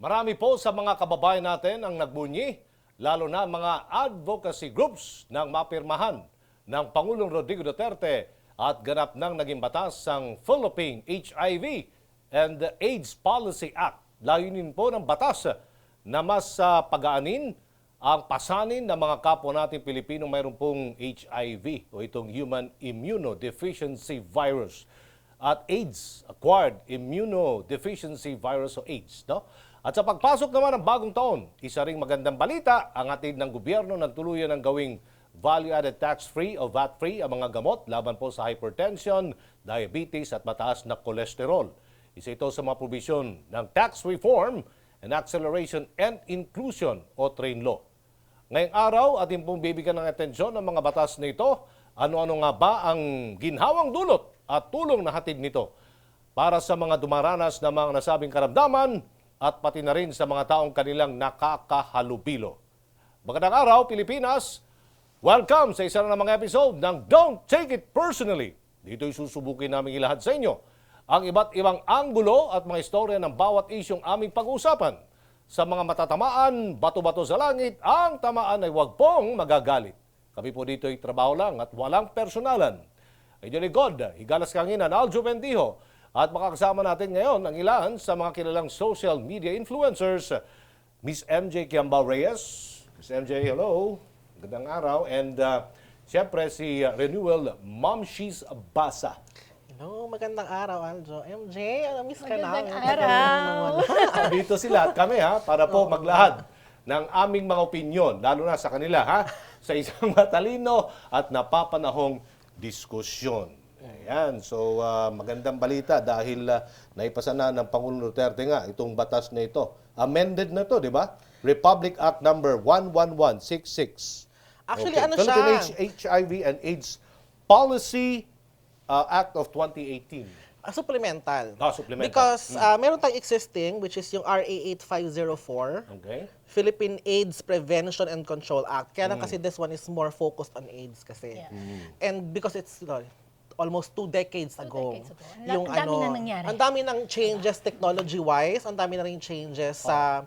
Marami po sa mga kababayan natin ang nagbunyi, lalo na mga advocacy groups ng mapirmahan ng Pangulong Rodrigo Duterte at ganap nang naging batas ang Philippine HIV and AIDS Policy Act. Layunin po ng batas na mas pagaanin ang pasanin ng mga kapwa natin Pilipinong mayroon pong HIV o itong Human Immunodeficiency Virus at AIDS, Acquired Immunodeficiency Virus o AIDS. No? At sa pagpasok naman ng bagong taon, isa ring magandang balita ang hatid ng gobyerno ng tuluyan ng gawing value-added tax-free o VAT-free ang mga gamot laban po sa hypertension, diabetes at mataas na kolesterol. Isa ito sa mga probisyon ng Tax Reform and Acceleration and Inclusion o TRAIN Law. Ngayong araw, ating pong bibigyan ng atensyon ng mga batas nito. Ano-ano nga ba ang ginhawang dulot at tulong na hatid nito para sa mga dumaranas ng mga nasabing karamdaman at pati na rin sa mga taong kanilang nakakahalubilo. Magandang araw, Pilipinas! Welcome sa isa na mga episode ng Don't Take It Personally. Dito'y susubukin namin ilahad sa inyo ang iba't ibang anggulo at mga istorya ng bawat isyong aming pag-uusapan. Sa mga matatamaan, bato-bato sa langit, ang tamaan ay huwag pong magagalit. Kami po dito'y trabaho lang at walang personalan. Inyong lingkod, Higalas Kanginan, Aljo Bendijo, at makakasama natin ngayon ang ilan sa mga kilalang social media influencers. Miss MJ Kiambao Reyes. Miss MJ, hello. Magandang araw. And siyempre si Renewal Mamshis Basa. Hello, magandang araw, Aljo. MJ, miss ka na. Magandang araw. Dito sila at kami para po maglahad ng aming mga opinyon, lalo na sa kanila sa isang matalino at napapanahong diskusyon. Ayan, so magandang balita dahil naipasa na ng Pangulong Duterte nga itong batas na ito. Amended na to, di ba? Republic Act number 11166. Actually, Okay. ano Philippine siya? HIV and AIDS Policy Act of 2018. Supplemental. Supplemental. Because meron tayong existing, which is yung RA 8504, Okay. Philippine AIDS Prevention and Control Act. Kaya lang kasi this one is more focused on AIDS kasi. Yeah. And because it's almost 2 decades ago. decades ago. Ang dami na nangyari. Ang dami ng changes technology-wise, ang dami na rin changes sa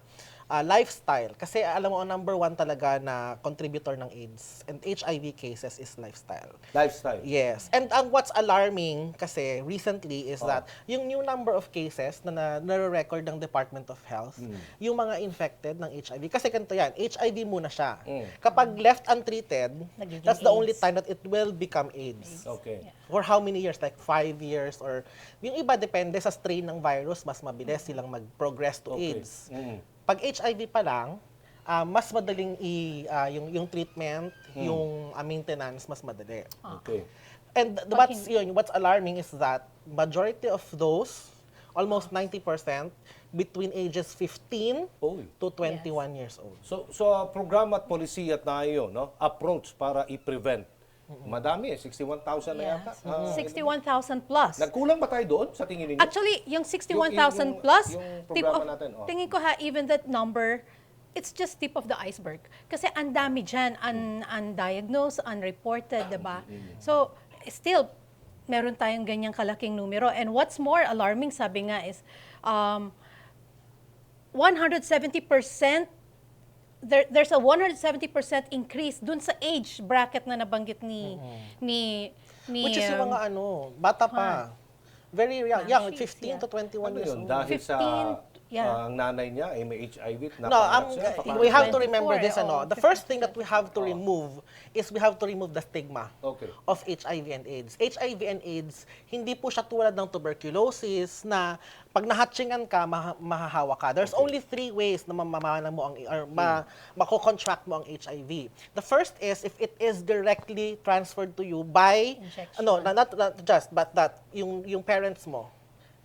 lifestyle. Kasi alam mo, ang number one talaga na contributor ng AIDS and HIV cases is lifestyle. Lifestyle. Yes. And what's alarming kasi recently is that yung new number of cases na nare-record ng Department of Health, yung mga infected ng HIV. Kasi ganito yan, HIV muna siya. Kapag left untreated, Nagiging that's the only AIDS. time that it will become AIDS. Okay. For how many years? Like 5 years? Or yung iba depende sa strain ng virus, mas mabilis silang mag-progress to Okay. AIDS. Pag HIV pa lang, mas madaling yung treatment, yung maintenance, mas madali. Okay. And what's alarming is that majority of those, almost 90%, between ages 15 Oy. to 21 years old. So programa at polisiya tayo, no? Approach para i-prevent. Madami 61,000 na yata. 61,000 plus. Nagkulang ba tayo doon sa tingin ninyo? Actually, yung 61,000 plus, yung tip programa of, natin, tingin ko even that number, it's just tip of the iceberg. Kasi ang dami dyan, undiagnosed, unreported, diba? So, still, meron tayong ganyang kalaking numero. And what's more alarming, sabi nga is, 170%, there's a 170% increase dun sa age bracket na nabanggit ni Which is yung mga bata pa. Very young, 15 to 21 Ano years yun? old. Dahil sa 15, yeah. ang nanay niya ay may HIV at No, we have to remember 24, this. The first thing that we have to remove is we have to remove the stigma Okay. of HIV and AIDS. HIV and AIDS, hindi po siya tulad ng tuberculosis na pag nahatchingan ka, mahahawa ka. There's only 3 ways na mamamana mo mako-contract mo ang HIV. The first is if it is directly transferred to you by, Injection. not just, but that, yung parents mo.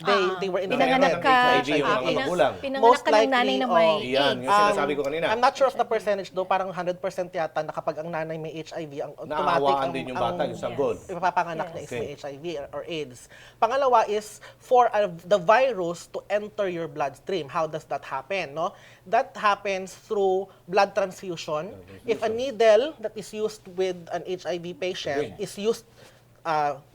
They were Pinanganak infected ka, with HIV yung mga AIDS. magulang. Pinanganak Most ka ng nanay na may likely, Yan, AIDS. yung sinasabi ko kanina. I'm not sure of the percentage though, parang 100% yata na kapag ang nanay may HIV, ang automatic Naahawaan din yung bata, yung sanggol. ipapanganak na is Yes. may HIV or AIDS. Pangalawa is for the virus to enter your bloodstream. How does that happen? No? That happens through blood transfusion. If a needle that is used with an HIV patient is used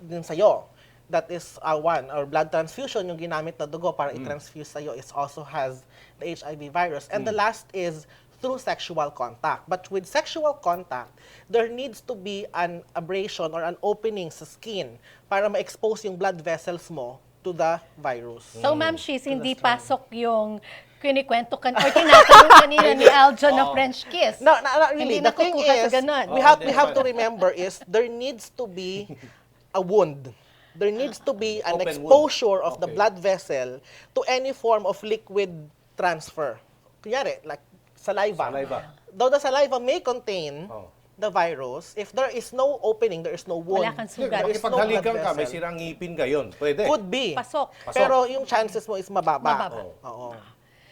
din sa'yo, that is one, or blood transfusion, yung ginamit na dugo para i-transfuse sa'yo, is also has the HIV virus. And the last is through sexual contact. But with sexual contact, there needs to be an abrasion or an opening sa skin para ma-expose yung blood vessels mo to the virus. So, Ma'am Shiz, hindi pasok yung kinikwento or tinatanong kanina ni Aljo na French kiss. No, not really. Hindi The thing nakukuha sa is, ganun. we have to remember is there needs to be a wound. There needs to be an Open exposure wound. of the Okay. blood vessel to any form of liquid transfer. Kunyari, like saliva. Saliva. Though the saliva may contain Oh. the virus, if there is no opening, there is no wound. Wala kang sugat. there is no blood Makipaghalikan ka, may vessel. sirang ngipin ka yun. Pwede. Could be. Pasok. Pero yung chances mo is mababa. Mababa. Oo.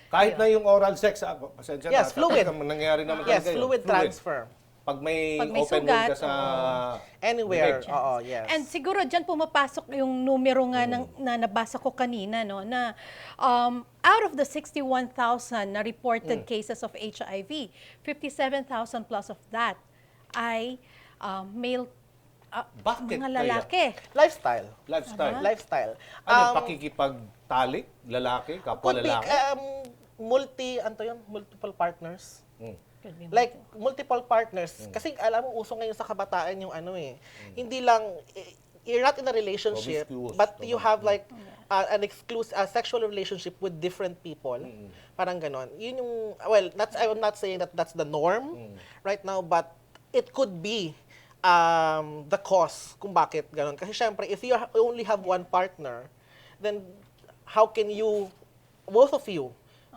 Kahit na yung oral sex, pasensya Yes, na, fluid. nangyayari naman Yes, talaga yun. fluid transfer. Pag may, Pag may open wound sugat, ka sa... Anywhere. bibig. Oo, yes. And siguro dyan pumapasok yung numero nga na nabasa ko kanina, no, na out of the 61,000 na reported cases of HIV, 57,000 plus of that ay male, Bakit mga kaya? lalaki. Lifestyle. Lifestyle. Lifestyle. Ano, pakikipagtalik? Lalaki? Kapwa Could be lalaki? multiple partners. Could be Like multiple partners. Kasi alam mo, uso ngayon sa kabataan yung hindi lang, you're not in a relationship, Promiscuous. but you have like an exclusive sexual relationship with different people. Parang ganon. Yun yung, well, I'm not saying that that's the norm right now, but it could be the cause kung bakit ganon. Kasi syempre, if you only have one partner, then how can you, both of you,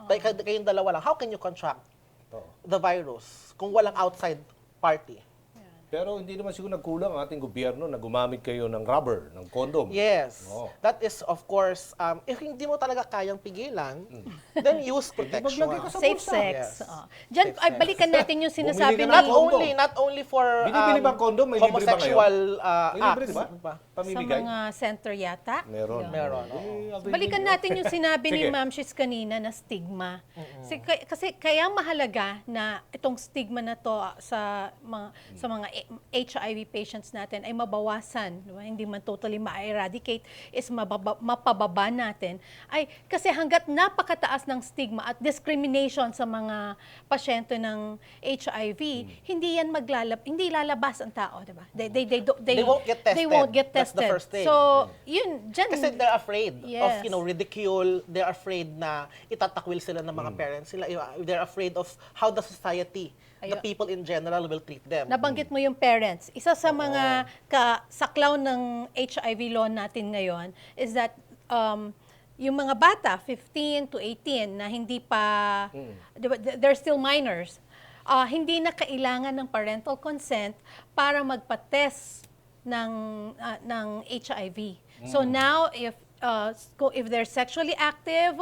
like kayong dalawa lang, how can you contract the virus kung walang outside party? Pero hindi naman siguro nagkulang ang ating gobyerno na gumamit kayo ng rubber, ng condom. Yes. Oo. That is, of course, if hindi mo talaga kayang pigilan, then use protection. maglagay ka sa Safe bulsa. sex. Yes. Diyan, Safe ay, sex. balikan natin yung sinasabi Bumili ni... ka ng Not only for Binibili bang condom? May libre ba ngayon? homosexual May libre, acts. di ba? sa Pamimigay? mga center yata. Meron. Yun. Meron. Balikan natin yung sinabi ni Sige. Ma'am Shiz kanina na stigma. Kasi kaya mahalaga na itong stigma na to sa mga HIV patients natin ay mabawasan, di ba? Hindi man totally ma-eradicate, is mapababa natin. Ay kasi hangga't napakataas ng stigma at discrimination sa mga pasyente ng HIV, hindi yan hindi lalabas ang tao, di ba? They won't get tested. They won't get That's tested. the first thing. So, yun, dyan. Kasi they're afraid Yes. of, ridicule. They're afraid na itatakwil sila ng mga parents sila. They're afraid of how the society, the Ayun. people in general will treat them. Nabanggit mo yung parents. Isa sa mga saklaw ng HIV law natin ngayon is that yung mga bata, 15 to 18, na hindi pa, di ba, they're still minors, hindi na kailangan ng parental consent para magpa-test ng HIV. So now, if they're sexually active,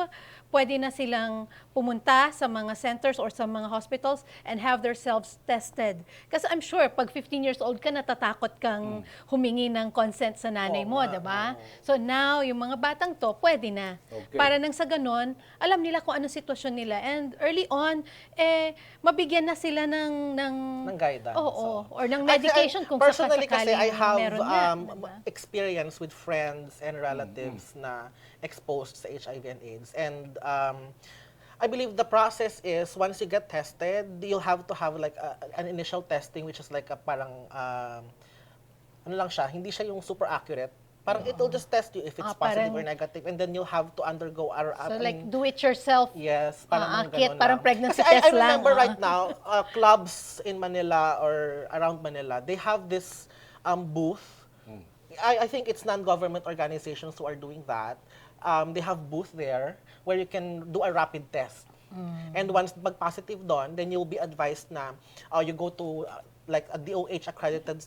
pwede na silang pumunta sa mga centers or sa mga hospitals and have themselves tested. Kasi I'm sure, pag 15 years old ka, natatakot kang humingi ng consent sa nanay mo, diba? So now, yung mga batang to, pwede na. Okay. Para nang sa ganun, alam nila kung anong sitwasyon nila. And early on, mabigyan na sila ng guidance. Oo, or ng medication kung personally kasi sakasakaling I have meron na, diba? experience with friends and relatives na exposed sa HIV and AIDS. And I believe the process is once you get tested, you'll have to have like an initial testing which is like a parang ano lang siya, hindi siya yung super accurate. Parang it'll just test you if it's positive parang- or negative, and then you'll have to undergo So like do it yourself. yes, parang Kit, ganun parang lang. pregnancy Kasi test I remember lang. right now, clubs in Manila or around Manila, they have this booth. I think it's non-government organizations who are doing that. They have booth there where you can do a rapid test. And once mag-positive doon, then you'll be advised na you go to like a DOH accredited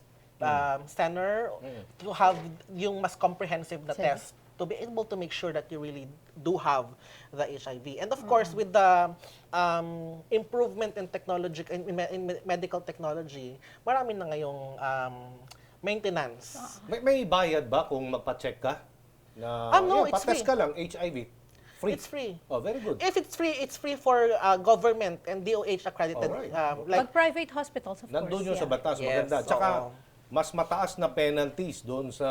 center to have yung mas comprehensive na Sige. test to be able to make sure that you really do have the HIV. And of course, with the improvement in technology, in medical technology, marami na ngayong maintenance. May bayad ba kung magpa-check ka? No, it's pa-test free. ka lang, HIV. Free. It's free. Oh, very good. If it's free for government and DOH accredited. Alright. Like Pag private hospitals, of Nandun course. yun sa batas, Yes, maganda. Tsaka, oo. mas mataas na penalties doon sa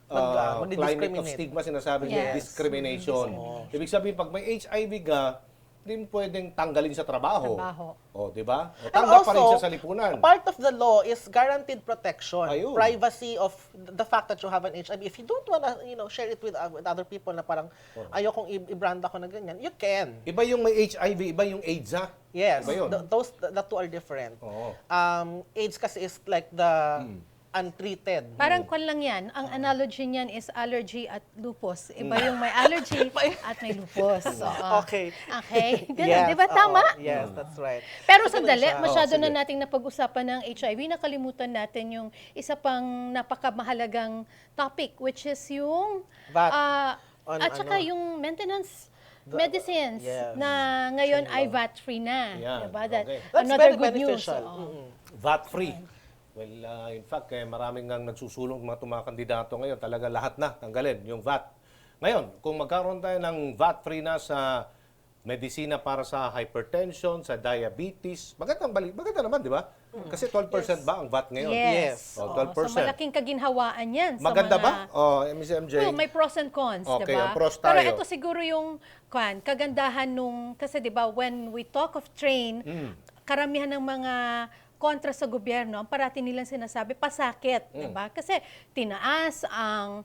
climate of Magdi-discriminate. stigma, sinasabi niya, Yes. discrimination. Ibig sabihin, pag may HIV ka, hindi mo pwedeng tanggalin sa trabaho. O, di ba? O, And tanggap pa rin also, siya sa lipunan. part of the law is guaranteed protection, Ayun. privacy of the fact that you have an HIV. If you don't wanna, share it with other people na parang ayokong i-brand ako na ganyan, you can. Iba yung may HIV, iba yung AIDS, ha? Yes, Iba yun. the two are different. Oo. AIDS kasi is like the untreated. Parang kwan lang yan. Ang analogy niyan is allergy at lupus. Iba yung may allergy at may lupus. Oo. Okay. Okay? Ganun, Yes, di ba? Tama? Yes, that's right. Pero Ganun sandali, siya. masyado sige. na nating napag-usapan ng HIV. Nakalimutan natin yung isa pang napakamahalagang topic, which is yung VAT. at saka yung maintenance medicines yes. na ngayon ay VAT-free na. Yan, Diba? okay. That's Another very good news. beneficial. Oo. VAT-free. Well, in fact, maraming nang nagsusulong mga kandidato ngayon. Talaga lahat na tanggalin yung VAT. Ngayon, kung magkaroon tayo ng VAT-free na sa medisina para sa hypertension, sa diabetes, maganda naman, di ba? Kasi 12% ba ang VAT ngayon? Yes. Oh, Oo. 12%. So malaking kaginhawaan yan. Sa Maganda mga, ba? Oh, Ms. MJ. Well, may pros and cons, Okay, diba? ang pros Pero tayo. ito siguro yung kagandahan nung, kasi diba, when we talk of train, karamihan ng mga kontra sa gobyerno, ang parati nilang sinasabi, pasakit, diba? Kasi tinaas ang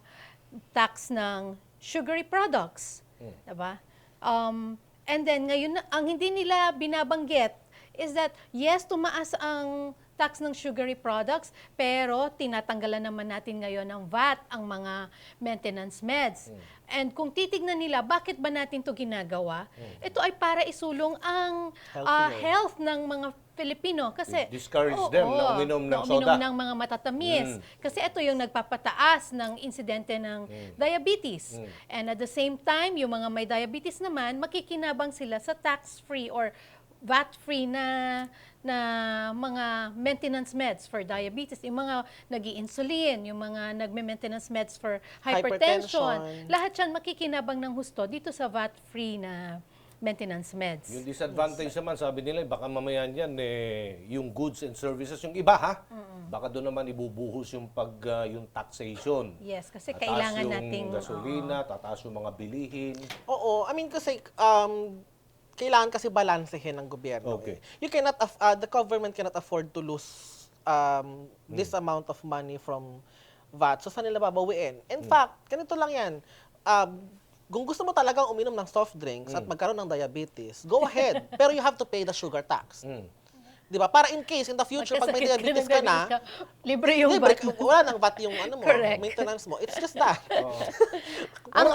tax ng sugary products, diba? And then, ngayon, ang hindi nila binabanggit is that, yes, tumaas ang tax ng sugary products, pero tinatanggalan naman natin ngayon ng VAT ang mga maintenance meds. And kung titignan nila, bakit ba natin to ginagawa? Ito ay para isulong ang health ng mga Filipino. Kasi Discourage them na uminom ng soda. ng mga matatamis. Kasi ito yung nagpapataas ng insidente ng diabetes. And at the same time, yung mga may diabetes naman, makikinabang sila sa tax-free or VAT-free na mga maintenance meds for diabetes, yung mga nag-i-insulin, yung mga nagme-maintenance meds for hypertension. Lahat yan makikinabang ng husto dito sa VAT-free na maintenance meds. Yung disadvantage naman, sabi nila, baka mamaya yan, yung goods and services, yung iba ha, baka doon naman ibubuhos yung yung taxation. Yes, kasi Tataas kailangan yung nating gasolina, tataas yung mga bilihin. Oo, I mean kasi kailangan kasi balansehin ng gobyerno. Okay. You cannot the government cannot afford to lose this amount of money from VAT. So saan nila babawiin? In fact, ganito lang 'yan. Kung gusto mo talagang uminom ng soft drinks at magkaroon ng diabetes, go ahead. Pero you have to pay the sugar tax. 'Di ba? Para in case in the future pag may Magkasakit diabetes ka na, libre yung libre, VAT. wala nang VAT yung ano mo, Correct. maintenance mo. It's just that. Ang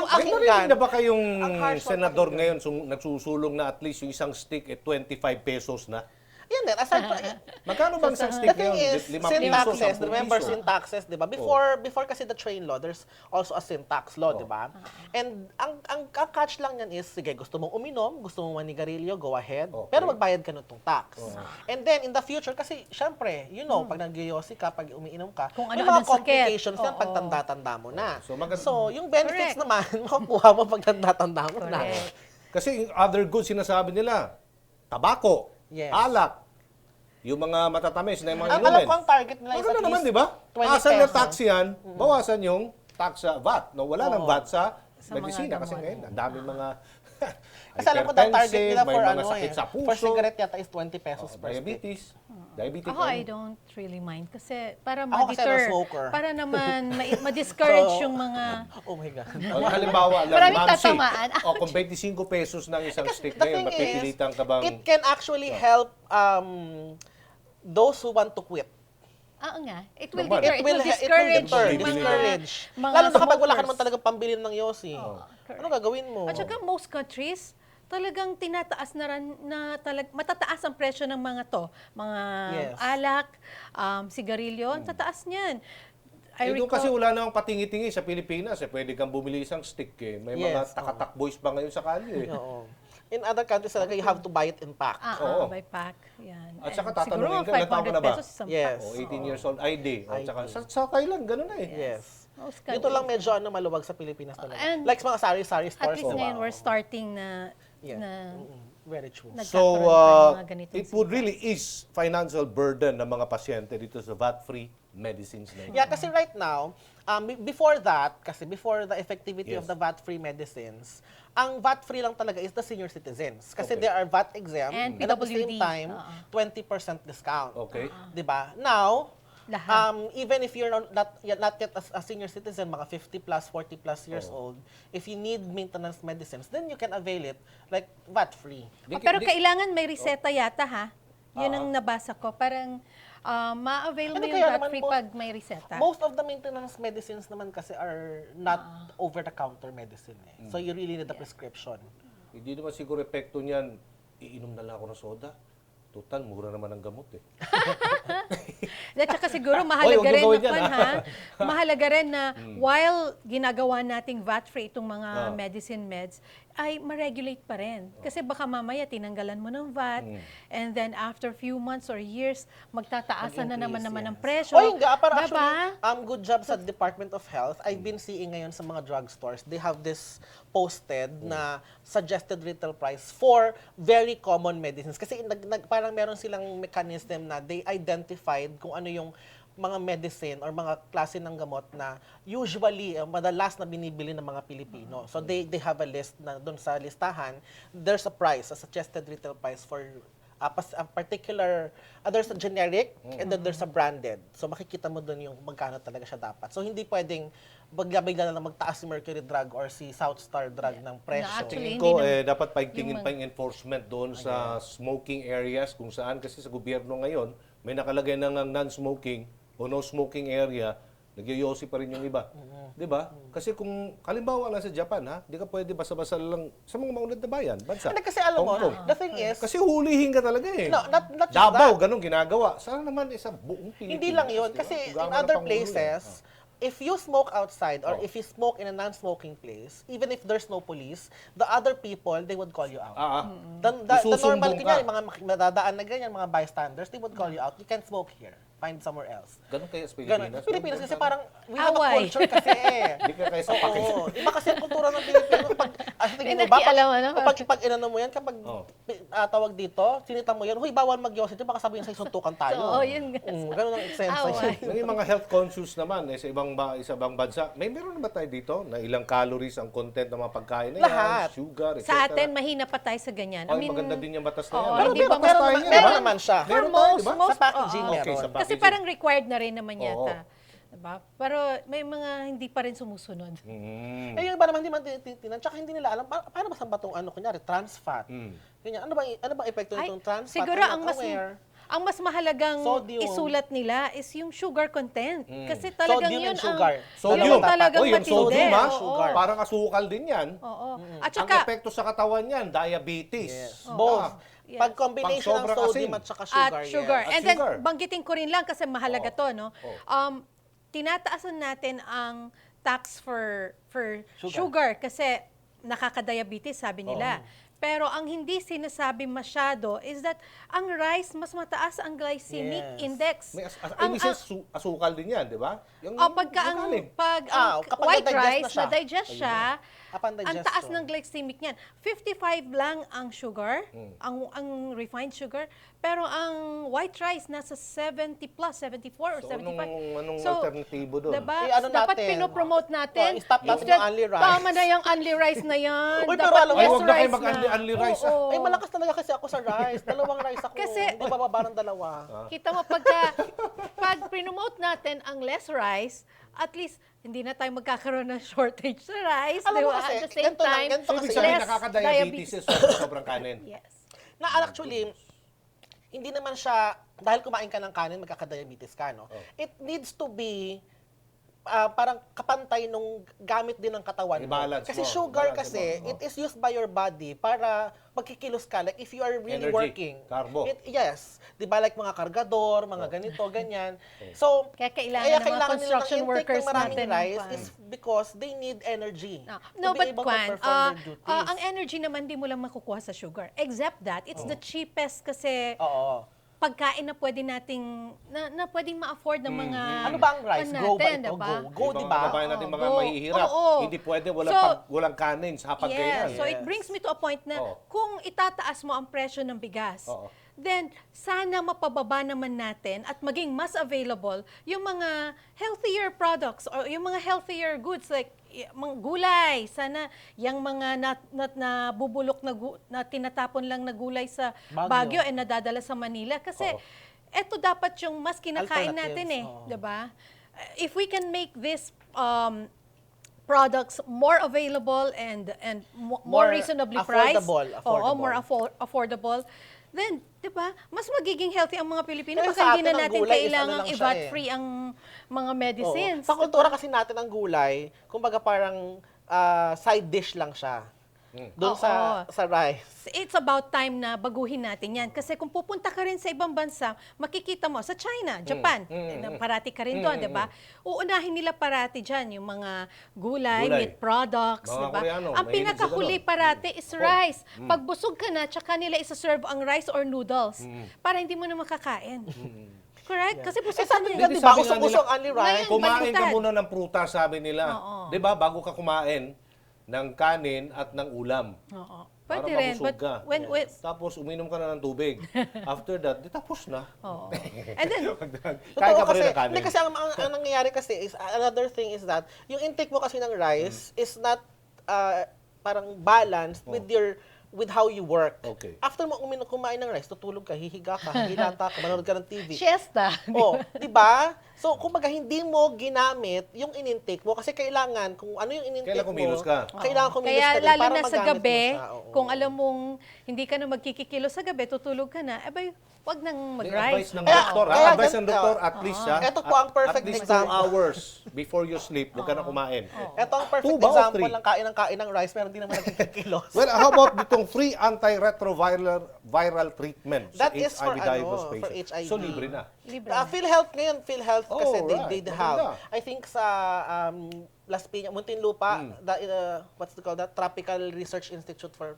pakinggan. na ba kayong Ang harsh senador pakinggan. ngayon nagsusulong na at least yung isang stick 25 pesos na? Yan din. Aside from, Magkano ba ang isang the stick thing ngayon? is, 5 sin piso, taxes. 10 Remember, piso. sin taxes, di ba? Before kasi the train law, there's also a sin tax law, di ba? And ang catch lang yan is, sige, gusto mong uminom, gusto mong manigarilyo, go ahead. Okay. Pero magbayad ka nitong tax. And then, in the future, kasi, syempre, pag nag-yosi ka, pag umiinom ka, Kung may ano-ano mga sakit. complications yan Oo. pag tanda-tanda mo na. So, yung benefits Correct. naman, makukuha mo pag tanda-tanda mo na. Correct. Kasi yung other goods sinasabi nila, tabako, Yes. alak, yung mga matatamis na yung mga Alam inumin. ko ang target nila is Maganda at naman, least di ba? 20 Asan yung pesos. tax yan, bawasan yung tax sa VAT. No, wala nang VAT sa Sa mga medisina. Kasi gamot. ngayon, ang dami mga Kasi alam ko ang target nila may for mga ano sakit sa puso, for cigarette yata is 20 pesos per stick. diabetes. Diabetes. Ako, I don't really mind. Kasi para Ako kasi ma-deter, I'm a smoker. para naman ma-discourage So, yung mga... Oh my God. O, halimbawa, Maraming Mamsi, tatamaan. o kung 25 pesos ng isang stick The ngayon, thing is, mapipilitan ka bang... it can actually help those who want to quit. Oo nga. It will Naman. deter. It will discourage deter, yung mga, discourage. mga Lalo na kapag wala ka smokers. naman talagang pambili ng yosi. correct. Ano gagawin mo? At saka most countries, talagang tinataas matataas ang presyo ng mga to. Mga Yes. alak, sigarilyo, ang tataas niyan. Doon kasi wala namang patingi-tingi sa Pilipinas. Pwede kang bumili isang stick. May mga Yes, takatakboys pa ngayon sa kalye. Oo. In other countries talaga, you have to buy it in pack. Oo. By pack. Yan. At saka And tatanungin siguro ka, ilang taon ka na 500 ba? pesos isang Yes. pack. O 18 years old ID. O tsaka ID. sa Thailand, gano'n na eh. Yes. Most Dito countries. lang medyo maluwag sa Pilipinas talaga. And like mga sari-sari At stores. least diba? ngayon, we're starting na Yeah. na Very true. nagkakaroon So, pa ng mga ganitong it would really ease financial burden ng mga pasyente dito sa VAT-free medicines na ito. Yeah, kasi right now, before the effectivity Yes. of the VAT-free medicines, ang VAT-free lang talaga is the senior citizens. Kasi Okay. they are VAT exempt And at the same PWD. time, 20% discount. Okay. Diba? Now, Lahat. even if you're not yet a senior citizen, mga 50 plus, 40 plus years old, if you need maintenance medicines, then you can avail it like VAT-free. Pero kailangan may reseta yata ha. Yun ang nabasa ko. Parang ma-avail mo Hindi, yung kaya naman VAT-free pag may reseta. Most of the maintenance medicines naman kasi are not over-the-counter medicine. So you really need a prescription. Hindi naman siguro epekto niyan, iinom na lang ako ng soda. Total, mura naman ang gamot eh. At saka siguro Oy, mahalaga huwag rin niyo gawin na yan, ha. Mahalaga rin na while ginagawa nating VAT-free itong mga medicine meds, ay ma-regulate pa rin. Kasi baka mamaya tinanggalan mo ng VAT and then after few months or years, magtataasan na naman ang presyo. Oh, hindi. Pero Diba? actually, good job sa Department of Health. I've been seeing ngayon sa mga drugstores, they have this posted na suggested retail price for very common medicines. Kasi parang meron silang mechanism na they identified kung ano yung mga medicine or mga klase ng gamot na usually madalas na binibili ng mga Pilipino. So they have a list na doon sa listahan, there's a price, a suggested retail price for a particular, there's a generic and then there's a branded. So makikita mo doon yung magkano talaga siya dapat. So hindi pwedeng bigla-bigla na magtaas si Mercury Drug or si South Star Drug ng presyo. actually, Tingin ko, hindi dapat paigtingin pa yung enforcement doon sa smoking areas kung saan kasi sa gobyerno ngayon, may nakalagay na ng non-smoking o no smoking area, nagyoyosi pa rin yung iba. Di ba? Kasi kung, halimbawa lang sa Japan, ha, di ka pwede basa-basa lang sa mga maunad na bayan, bansa. Hindi, kasi alam mo, Hong Kong. the thing is, Kasi hulihin ka talaga eh. No, not just Davao, that. ganun ginagawa. Sana naman sa buong Pilipinas. hindi lang yun. di ba? Kasi in Ugaman ng other Pangulo yan. places, if you smoke outside or Oh. if you smoke in a non-smoking place, even if there's no police, the other people, they would call you out. The normal, Isusumbong kunyari, ka. mga madadaan na ganyan, mga bystanders, they would call you out. You can't smoke here. Find somewhere else. Ganun kaya sa Ganun. Pilipinas. Pilipinas kasi parang we have a Away. culture kasi eh. Hindi ka kaya sa pake. Oo. Iba kasi ang kultura ng Pilipino. Pag, tingin mo ba, Pinakialam, ano? pag inano mo yan, kapag tawag dito, sinita mo yan, huy, bawal mag-yosi dito, baka sabihin sa suntukan tayo. Oo, yun nga. Ganun ang sense. Away. Yung mga health conscious naman sa ibang bansa, meron na ba tayo dito na ilang calories ang content ng mga pagkain na Lahat. yan, sugar, etc. Sa atin, mahina pa tayo sa ganyan. Ay, maganda din yung batas na yan. oo, Meron hindi din ba batas tayo niyan, meron di ba? naman siya. For Meron tayo, di ba? most, Sa packaging oo. Okay, sa meron. Kasi packaging. parang required na rin naman yata. Oo. Diba? Pero may mga hindi pa rin sumusunod. Eh, yung iba naman hindi man tinitingnan, tsaka hindi nila alam, paano ba saan ba itong kunyari, trans fat? Ganyan, ano ba epekto Ay, nitong trans fat? siguro I'm not aware. ang mas mahalagang Sodium. isulat nila is yung sugar content. Kasi talagang Sodium yun and sugar. Sodium. yun talagang Oy, yung matindi. sodium ha, Oo. parang asukal din yan. Oo. Ang At saka, epekto sa katawan yan, diabetes. Both. Yes. Pag combination ng Pag sobrang sodium asin. at saka sugar. at sugar. At And then, sugar. banggitin ko rin lang kasi mahalaga to, no? Oh. Tinataasan natin ang tax for sugar kasi nakaka-diabetes, sabi nila. Pero ang hindi sinasabi masyado is that ang rice, mas mataas ang glycemic Yes. index. May Ang- asukal din yan, di ba? Yung, pagka yung ang, kanin. pag ang kapag white na-digest na rice, siya. na-digest siya, Upon ang taas digestion. ng glycemic niyan. 55 lang ang sugar, ang refined sugar, pero ang white rice nasa 70 plus, 74 or So, 75. anong alternatibo doon? Diba? Eh, ano Dapat natin? pinopromote natin. stop natin Instead, yung only rice. Tama na yung only rice na yan. Uy, pero Dapat alam mo, Ay, less wag na kayo rice mag-only rice, ah. Oo. Ay, malakas talaga kasi ako sa rice. Dalawang rice ako. Kasi- Hindi bababa ng dalawa. Kita mo, pag promote natin ang less rice, at least hindi na tayo magkakaroon ng shortage sa rice. Alam mo diba? kasi, At the same ganito lang, time, ganito So, kasi ibig sabihin, less nakaka-diabetes sobrang kanin. Yes. Na actually, hindi naman siya, dahil kumain ka ng kanin, magkaka-diabetes ka, no? It needs to be parang kapantay nung gamit din ng katawan mo. I-balance Kasi mo. sugar Balance kasi, mo. it is used by your body para magkikilos ka. Like if you are really Energy, working. carbo. Yes. Di ba like mga kargador, mga ganito, ganyan. So, Kaya kailangan ng mga nila construction ng intake workers ng maraming natin ng rice kwan. is because they need energy No, to but be able Kwan, to perform their duties. ang energy naman di mo lang makukuha sa sugar. Except that, it's the cheapest kasi Oo. pagkain na pwede nating na pwedeng ma-afford ng mga Ano ba ang rice? Grow ba ito? diba? Go, di ba? Kababayan natin mga Go. mahihirap. Oo. Hindi pwede So, walang kanin sa hapagkainan. So it brings me to a point na Oo. kung itataas mo ang presyo ng bigas, Oo. then sana mapababa naman natin at maging mas available yung mga healthier products or yung mga healthier goods like mga gulay. Sana yung mga nabubulok na tinatapon lang na gulay sa Baguio ay nadadala sa Manila kasi Oo. eto dapat yung mas kinakain natin Alternatives, oo. 'di ba? If we can make this products more available and more More reasonably priced. affordable, Oo, affordable. more affordable. Then, 'di ba? Mas magiging healthy ang mga Pilipino Kaya baka sa hindi atin na ang natin gulay is ano kailangang lang siya i-VAT-free ang mga medicines. Sa kultura kasi natin ang gulay, kumbaga parang side dish lang siya. Doon sa rice. It's about time na baguhin natin yan. Kasi kung pupunta ka rin sa ibang bansa, makikita mo sa China, Japan, parati ka rin doon, di ba? Uunahin nila parati dyan yung mga gulay, meat products, Mga di ba? Koreano, Ang mahilig pinakahuli sila doon. parati is rice. Pag busog ka na, tsaka nila isa-serve ang rice or noodles para hindi mo na makakain. Correct? Kasi busog ka na. Hindi, Di ba? sabi nga Usong-usong nila, only rice. Ngayon, Kumain ka baliktad. muna ng prutas, sabi nila. Oo. 'Di ba? Bago ka kumain ng kanin at ng ulam. Oo. Para Pwede rin. mabusog But ka. when, Tapos uminom ka na ng tubig. After that, di tapos na. Oo. And then, Kaya ka pa Totoo rin kasi, ng kanin. hindi kasi ang nangyayari kasi is, another thing is that, yung intake mo kasi ng rice is not parang balanced with how you work. Okay. After mo kumain ng rice, tutulog ka, hihiga ka, hilata ka, manonood ka ng TV. siesta. Oh, 'di ba? So, kumbaga hindi mo ginamit yung in-intake mo kasi kailangan kung ano yung in-intake Kailangan kumilos mo. ka. Kailangan kumilos Kaya ka din lalo para na sa magamit mo gabi, siya. Oo. kung alam mong hindi ka na magkikikilo sa gabi, tutulog ka na, abay, wag nang mag-rice. Advice ng Kaya- doktor, kaya advice ng ganito. doktor, at least, Ito po ang perfect at least 2 example. hours before you sleep, huwag ka na kumain. Ito ang perfect 2 ba o example 3? ng kain ng rice pero hindi naman nagkikilos. Well, how about ditong free antiretroviral treatment That sa is for HIV diagnosed for patients? HIV. So, libre na. Libre. PhilHealth ngayon, PhilHealth Oh, kasi right. they have. Maganda. I think sa Las Piñas, Muntinlupa, what's it called, that Tropical Research Institute for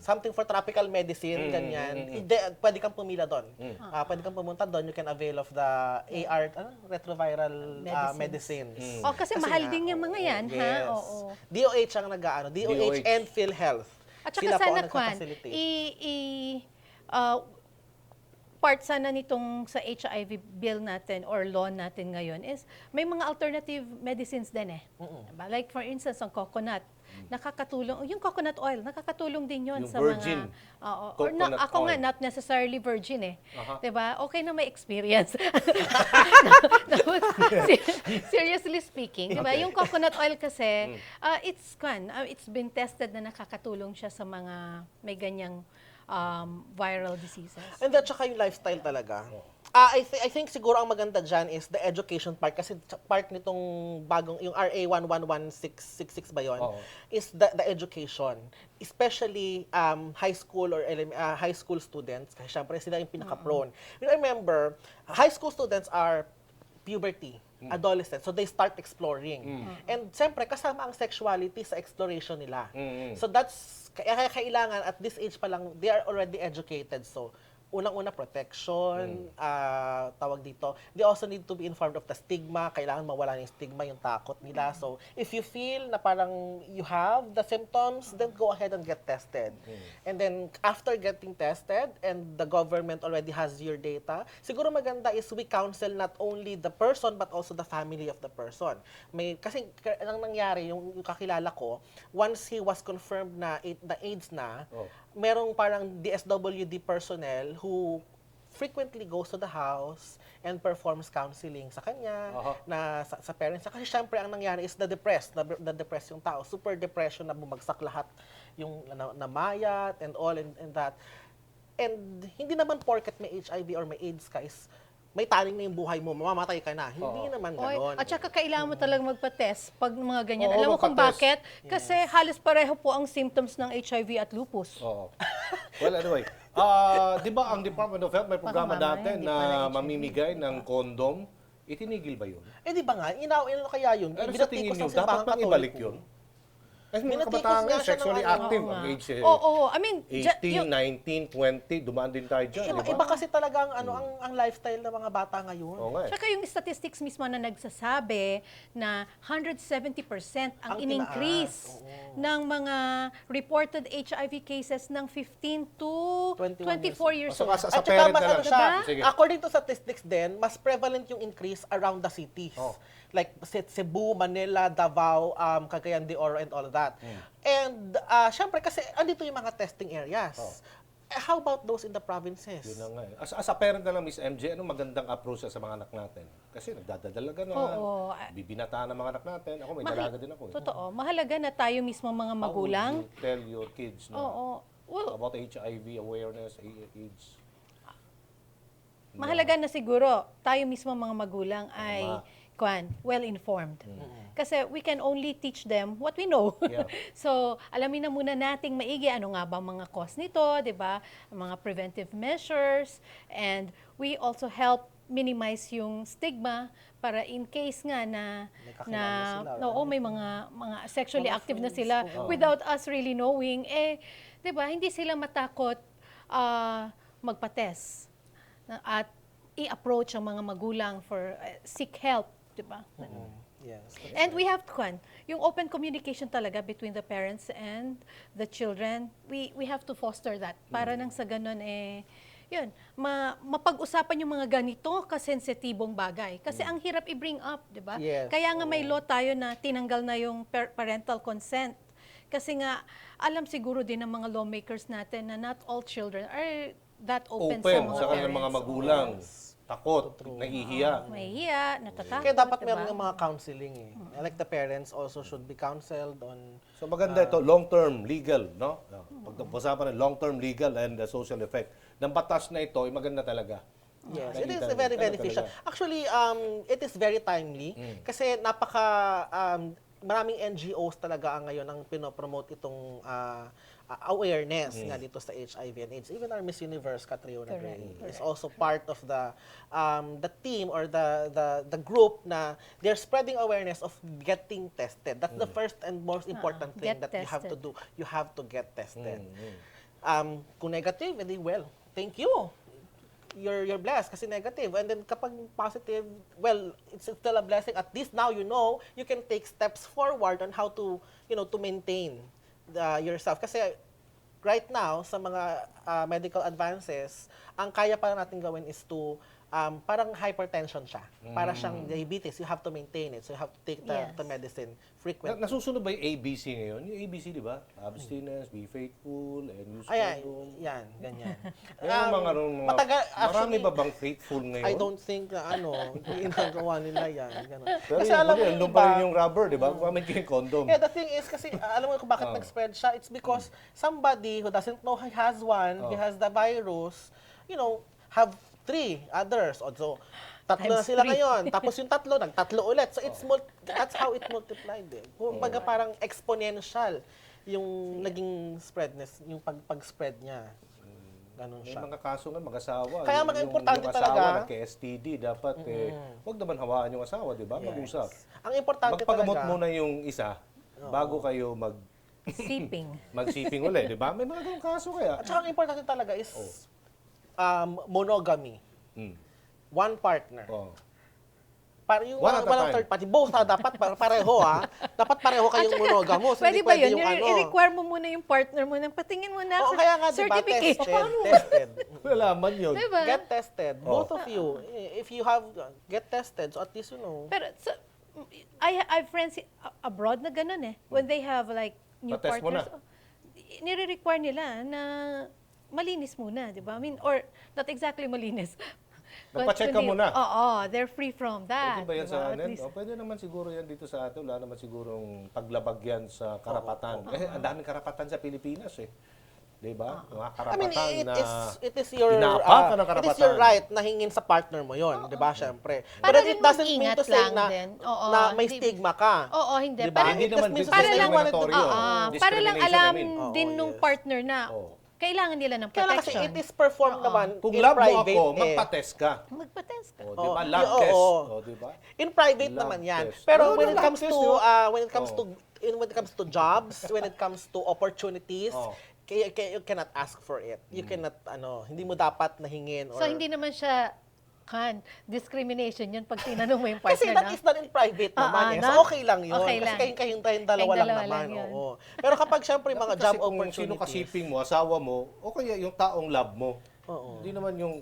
something for tropical medicine, ganyan. Pwede kang pumila doon. Pwede kang pumunta doon, you can avail of the AR, retroviral medicines. Oh, kasi mahal din yung mga yan, ha? Yes. Oo. DOH ang nag-aano, DOH and PhilHealth. At saka Sila po sana, ang Kwan, nagpa-facilitate. part sana nitong sa HIV bill natin or law natin ngayon is may mga alternative medicines din eh. Diba? Like for instance, ang coconut. Nakakatulong, yung coconut oil, nakakatulong din yon Yung sa virgin mga... Oo. Or coconut ako nga, oil. not necessarily virgin eh. Aha. Diba? Okay na may experience. Seriously speaking, diba? Yung coconut oil kasi, it's been tested na nakakatulong siya sa mga may ganyang viral diseases. And at saka yung lifestyle talaga. I think siguro ang maganda dyan is the education part kasi part nitong bagong, yung RA 111666 ba yun, Oo. is the education. Especially high school or high school students kasi syempre sila yung pinaka-prone. You remember, high school students are puberty, adolescents, so they start exploring. And syempre kasama ang sexuality sa exploration nila. So that's kaya kailangan at this age pa lang they are already educated. So unang-una protection, tawag dito. They also need to be informed of the stigma. Kailangan mawala yung stigma, yung takot nila. So if you feel na parang you have the symptoms, then go ahead and get tested. And then after getting tested and the government already has your data, siguro maganda is we counsel not only the person but also the family of the person. Kasi ang nangyari, yung kakilala ko, once he was confirmed na the AIDS na, merong parang DSWD personnel who frequently goes to the house and performs counseling sa kanya, na sa parents. Kasi syempre ang nangyari is na-depressed yung tao. Super depression na bumagsak lahat yung namayat and all and that. And hindi naman porket may HIV or may AIDS ka is may taning na yung buhay mo, mamamatay ka na. Hindi naman Oy, gano'n. at saka kailangan mo talaga magpa-test pag mga ganyan. Oo, Alam mo kung magpa-test. bakit? Kasi halos pareho po ang symptoms ng HIV at lupus. Oo. Well, anyway, di ba ang Department of Health may programa Baka mamaya, dati hindi na pala HIV. mamimigay ng kondom? Itinigil ba yun? Eh di ba nga, kaya yun? Pero Binatikos sa tingin ng nyo, simbahang dapat bang ibalik Katoliko. yun? Ay, mga Binatikos kabataan nga ngayon, siya ng sexually ano. active. Oo Ang nga. age Oo, I mean, 18, 19, 20, dumaan din tayo dyan. Iba, di ba? iba kasi talaga ang, ang lifestyle ng mga bata ngayon. Oo nga eh. Tsaka yung statistics mismo na nagsasabi na 170% ang Ang in-increase tinaas, ng mga reported HIV cases ng 15 to 24 years So, old. sa At saka parent mas na ano lang. siya, Sige. according to statistics din, mas prevalent yung increase around the cities. Oh. Like Cebu, Manila, Davao, Cagayan de Oro, and all that. And syempre kasi andito yung mga testing areas. How about those in the provinces? Yun na nga eh. As a parent na lang, Miss MJ, anong magandang approach sa mga anak natin? Kasi nagdadalaga na, Oo. bibinataan ng mga anak natin. Ako, may Mahal- dalaga din ako. Eh. Totoo. Mahalaga na tayo mismo mga magulang. How would you tell your kids na Oo. Well, about HIV awareness, AIDS? mahalaga na siguro tayo mismo mga magulang ay Tama. well-informed. Kasi we can only teach them what we know. Yeah. So, alamin na muna nating maigi ano nga ba mga cause nito, 'di ba? Mga preventive measures, and we also help minimize yung stigma para in case nga na May kakilala sila, may mga sexually Mga active na friends, sila oo. without us really knowing, 'di ba? Hindi sila matakot magpa-test at i-approach ang mga magulang for seek help, 'di ba? Yes. And we have yung open communication talaga between the parents and the children. We have to foster that para nang sa ganun yun, mapag-usapan yung mga ganito kasensitibong bagay. Kasi ang hirap i-bring up, 'di ba? Yes, Kaya nga may law tayo na tinanggal na yung parental consent. Kasi nga alam siguro din ng mga lawmakers natin na not all children are that open, sa mga Sa kanilang mga parents. magulang. Takot, nahihiya. Mahihiya, natatakot. Kaya dapat diba? meron ng mga counseling eh. Like the parents also should be counseled on So maganda ito, long-term legal, no? Pag-usapan ng long-term legal and social effect. Ng batas na ito, ay maganda talaga. Yes, it Nakikita is niyo. very Ano beneficial. talaga? Actually, it is very timely kasi maraming NGOs talaga ang ngayon ang pinopromote itong awareness nga dito sa HIV and AIDS. Even our Miss Universe, Catriona Gray, is also part of the team or the group na they're spreading awareness of getting tested. That's the first and most important thing Get that you have to tested. do. You have to get tested. Kung negative, edi well, thank you. You're blessed kasi negative. And then kapag positive, well, it's still a blessing. At least now you know, you can take steps forward on how to, to maintain yourself. Kasi right now, sa mga medical advances, ang kaya pa natin gawin is to parang hypertension siya. Para siyang diabetes. You have to maintain it. So you have to take Yes. the medicine frequently. Nasusunod ba yung ABC ngayon? Yung ABC, di ba? Abstinence, be faithful, and use Ayan, condom. yan, ganyan. Meron mga matagal, marami actually, ba bang faithful ngayon? I don't think na ginagawa nila yan. Ganun. Pero Kasi yung alam mo, huli, yung andun pa iba- rin yung rubber, di ba? Gumamit kayo yung condom. Yeah, the thing is kasi alam mo kung bakit nag-spread siya? It's because somebody who doesn't know he has one, he has the virus, have 3 others. So, tatlo na Times sila 3. ngayon. Tapos yung tatlo, nagtatlo ulit. So, that's how it multiplied. Kumbaga parang exponential yung naging spreadness, yung pag-spread niya. Ganun May siya. mga kaso nga mag-asawa. Kaya importante yung talaga. asawa nagka-STD, dapat huwag naman hawaan yung asawa, di ba? Mag-usap. Ang importante Magpagamot talaga, muna yung isa bago kayo Siping. mag-shipping ulit, di ba? May mga ganung kaso kaya. at saka ang importante talaga is monogamy. One partner. Oh. Para yung One at a walang time. third party. Both dapat pareho Dapat pareho kayong monogamous. Pwede Hindi ba pwede yun? yung I-require mo muna yung partner mo na patingin mo na Oo, kaya nga, diba, certificate. tested. Malalaman yun. Diba? Get tested. Both of you. If you have, get tested. So at least you know. Pero I have friends abroad na ganun when they have like new Pa-test mo partners. na. Nire-require nila na malinis muna, di ba? I mean, or not exactly malinis. But Nagpa-check ka kundi- muna. Oo, they're free from that. Pwede ba yan di sa ba? At anin? least- Pwede naman siguro yan dito sa atin. Wala naman sigurong paglabag yan sa karapatan. Ang daming karapatan sa Pilipinas Di ba? Mga I karapatan mean, na it is your inaapakan ng it is karapatan. your right na hingin sa partner mo yon, 'di ba? Syempre. Para But it din doesn't mean mag-ingat to say lang na, din. Oo, na may hindi- stigma ka. Oo, hindi. Diba? Para, Hindi It just naman means para lang discriminatory yun. para lang Discrimination, alam I mean. din Oo, nung yes. partner na Oo. kailangan nila ng Kaya lang kasi protection. it is performed naman Kung in love mo private. ako, magpa-test ka. Magpa-test ka. O, di ba? Oo. Love Oo. test. O, di ba? In private Love naman yan. test. Pero No, when no, it love comes test, to no? when it comes Oh. to when it comes to jobs, when it comes to opportunities, Oh. you cannot ask for it. You cannot hindi mo dapat nahingin or So, hindi naman siya discrimination yun pag tinanong mo yung kasi partner that is done in private naman eh. no? So okay lang yun. Okay Kasi lang. kayong dalawa lang dalawa naman. lang yun. Oo. Pero kapag syempre mga Dapat job kasi kung sino opportunities. kasiping mo, asawa mo, o kaya yung taong love mo. Oo. Hindi naman yung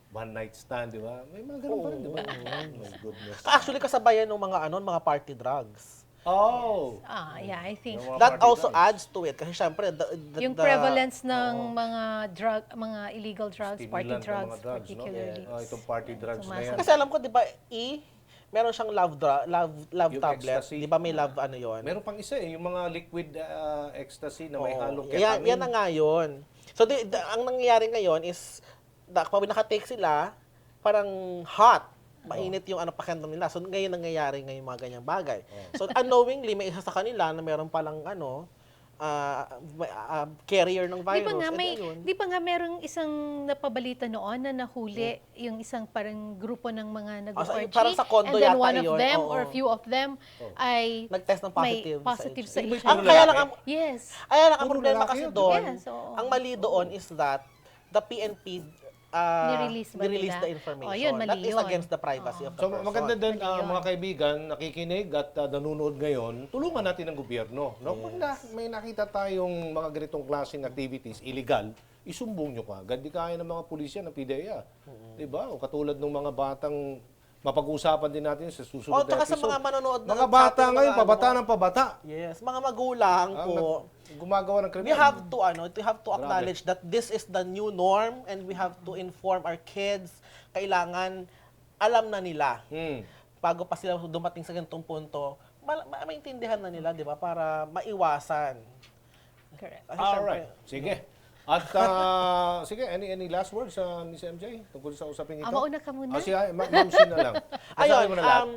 one night stand, di ba? May mga ganun pa rin, di ba? Oh my goodness. Actually kasabayan ng mga party drugs. Oh! Yeah, I think. Yung mga That party also drugs. adds to it kasi syempre Yung prevalence ng mga illegal drugs, party Stimulant ng drugs, mga drugs, particularly. no? Itong party drugs na yan. kasi alam ko 'di ba meron siyang love Yung tablet. ecstasy. 'Di ba may love yon? Meron pang isa yung mga liquid ecstasy na may Oo. halong Yan, ketamine. yan na nga yun. So, ang nangyayari ngayon is, pag nakatake sila, parang hot. Mainit yung pakiramdam nila. So, ngayon nangyayari ngayon mga ganyang bagay. So, unknowingly, may isa sa kanila na meron palang carrier ng virus. Di ba nga merong isang napabalita noon na nahuli yung isang parang grupo ng mga nag-orgy, parang sa condo and then yata one of yun. them Oo. or a few of them ay Nag-test ng may positive, positive sa Hindi ba HIV. yung Kaya lang, Yes. ang Puro problema lalaki kasi yun, doon, Yes, oo. ang mali doon is that the PNP Nirelease ba nirelease nila? the information. Oh, yun, That mali is yun. against the privacy of the So person. maganda din Mali yun. mga kaibigan, nakikinig at nanonood ngayon, tulungan natin ang gobyerno. No? Kung may nakita tayong mga ganitong klaseng activities, illegal, isumbong nyo ka. Agad di kaya ng mga pulisya ng PDEA. Diba? O katulad ng mga batang mapag-uusapan din natin sa susunod na tsaka sa episode. mga manonood na Mga sa bata ating ngayon, mga pabata ng pabata. Yes, mga magulang po. Gumagawa ng krimen. We have to acknowledge that this is the new norm and we have to inform our kids. Kailangan alam na nila bago pa sila dumating sa ganitong punto, maintindihan na nila, 'di ba, para maiwasan. Correct. Kasi Alright. Sige. At sige, any last words Miss MJ tungkol sa usaping ito? Mauna ka muna. Si Ma'am Sin na lang. Basahin Ayun, mo na lahat.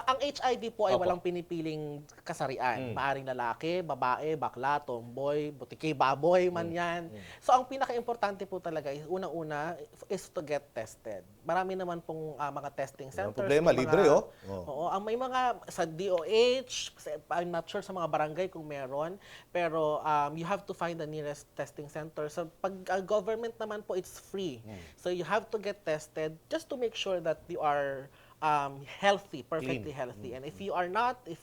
ang HIV po ay Opo. walang pinipiling kasarian. Maaring lalaki, babae, bakla, tomboy, butiki, baboy, man yan. So, ang pinaka-importante po talaga is, unang-una, is to get tested. Marami naman pong mga testing Walang centers. problema, mga- libre, oh. Oo, ang may mga sa DOH, I'm not sure sa mga barangay kung meron, pero you have to find the nearest testing center. So, pag government naman po, it's free. So, you have to get tested just to make sure that you are healthy, perfectly healthy. And if you are not, if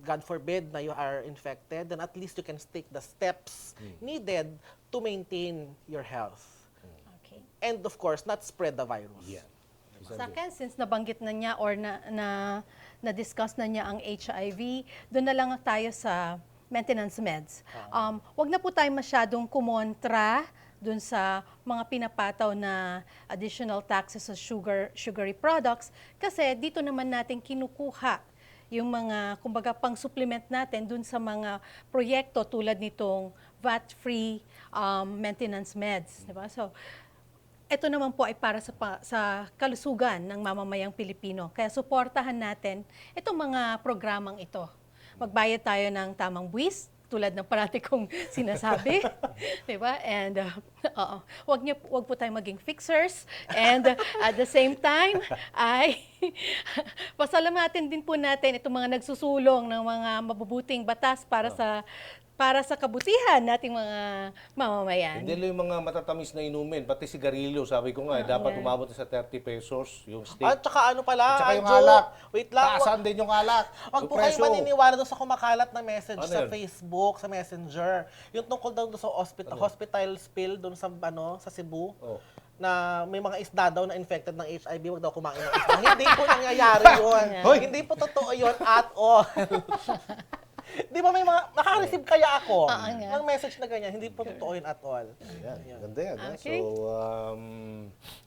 God forbid na you are infected, then at least you can take the steps needed to maintain your health. Okay. And of course, not spread the virus. Yeah. Sa akin, since nabanggit na niya or na-discuss na niya ang HIV, doon na lang tayo sa maintenance meds. Wag na po tayo masyadong kumontra doon sa mga pinapataw na additional taxes sa sugary products kasi dito naman natin kinukuha yung mga, kumbaga, pang-supplement natin dun sa mga proyekto tulad nitong VAT-free maintenance meds. Diba? So, ito naman po ay para sa kalusugan ng mamamayang Pilipino. Kaya suportahan natin itong mga programang ito. Magbayad tayo ng tamang buwis, tulad ng parati kong sinasabi, 'di ba? And wag po tayong maging fixers, and at the same time ay pasalamatan din po natin itong mga nagsusulong ng mga mabubuting batas para sa kabutihan nating mga mamamayan. Hindi lang yung mga matatamis na inumin, pati sigarilyo, sabi ko nga, dapat umabot na sa 30 pesos yung stick. At saka ano pala, At saka yung Jo, alak. wait lang. Taasan din yung alak. Wag Yung po kayo presyo. maniniwala doon sa kumakalat na message Ano sa yun? Facebook, sa Messenger. Yung tungkol daw doon sa hospital spill doon sa Cebu. Oh. Na may mga isda daw na infected ng HIV, wag daw kumain ng isda. Hindi po nangyayari yun. Hoy! Hindi po totoo yun at all. Di ba may mga, nakaka-receive kaya ako nga. ng message na ganyan, hindi po totoo yun at all. Yan, ganda yan. Okay. So,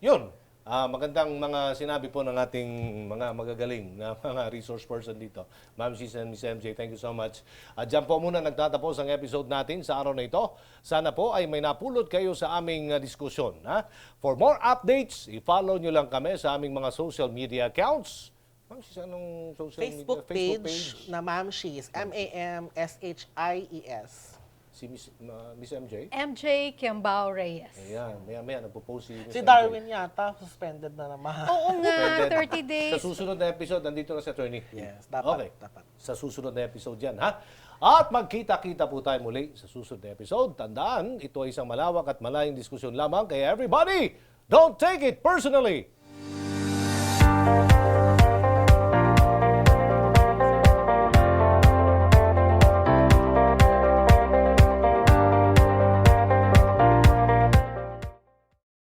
yun. Magandang mga sinabi po ng ating mga magagaling na mga resource person dito. Ma'am Sis and Miss MJ, thank you so much. Diyan po muna nagtatapos ang episode natin sa araw na ito. Sana po ay may napulot kayo sa aming diskusyon. For more updates, i-follow nyo lang kami sa aming mga social media accounts. Ma'am Sis, anong social Facebook media? page na Ma'am Shees, MAMSHIES. si Miss MJ. MJ Kiambao Reyes. Ayan, maya-maya nagpo-post si Miss Si MJ. Darwin yata, suspended na naman. Oo nga, Suspended. 30 days. Sa susunod na episode, nandito na si attorney. Yes, dapat. Okay. Dapat. Sa susunod na episode yan, ha? At magkita-kita po tayo muli sa susunod na episode. Tandaan, ito ay isang malawak at malayang diskusyon lamang. Kaya everybody, don't take it personally.